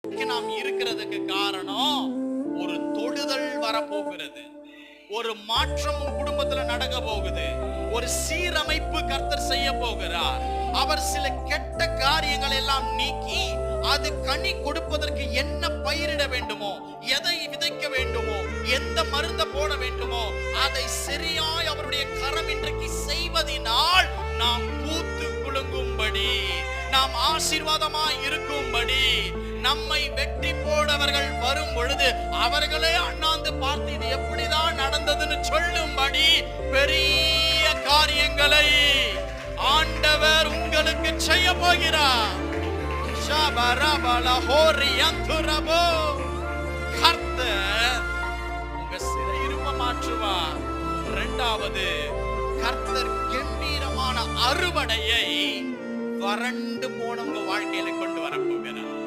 நாம் இருக்கிறதுக்கு காரணம் ஒரு தொடுதல் வரப்போகிறது. ஒரு மாற்றம் குடும்பத்துல நடக்க போகுது. ஒரு சீரமைப்பு கர்த்தர் செய்ய போகிறார். அவர் சில கெட்ட காரியங்கள் எல்லாம் நீக்கி அது கனி கொடுப்பதற்கு என்ன பயிரிட வேண்டுமோ, எதை விதைக்க வேண்டுமோ, எந்த மருந்த போட வேண்டுமோ அதை சரியாய் அவருடைய கரம் இன்றைக்கு செய்வதினால் நாம் பூத்து குலுங்கும்படி, நாம் ஆசீர்வாதமாய் இருக்கும்படி, நம்மை வெட்டி போடவர்கள் வரும் பொழுது அவர்களே அண்ணாந்து பார்த்து இது எப்படிதான் நடந்ததுன்னு சொல்லும்படி பெரிய காரியங்களை ஆண்டவர் உங்களுக்கு செய்ய போகிறார். கர்த்தர் உங்க சிறையிருப்பை மாற்றுவார். இரண்டாவது, கர்த்தர் கம்பீரமான அறுவடையை வறண்டு போன உங்க வாழ்க்கையில கொண்டு வரப்போகிறார்.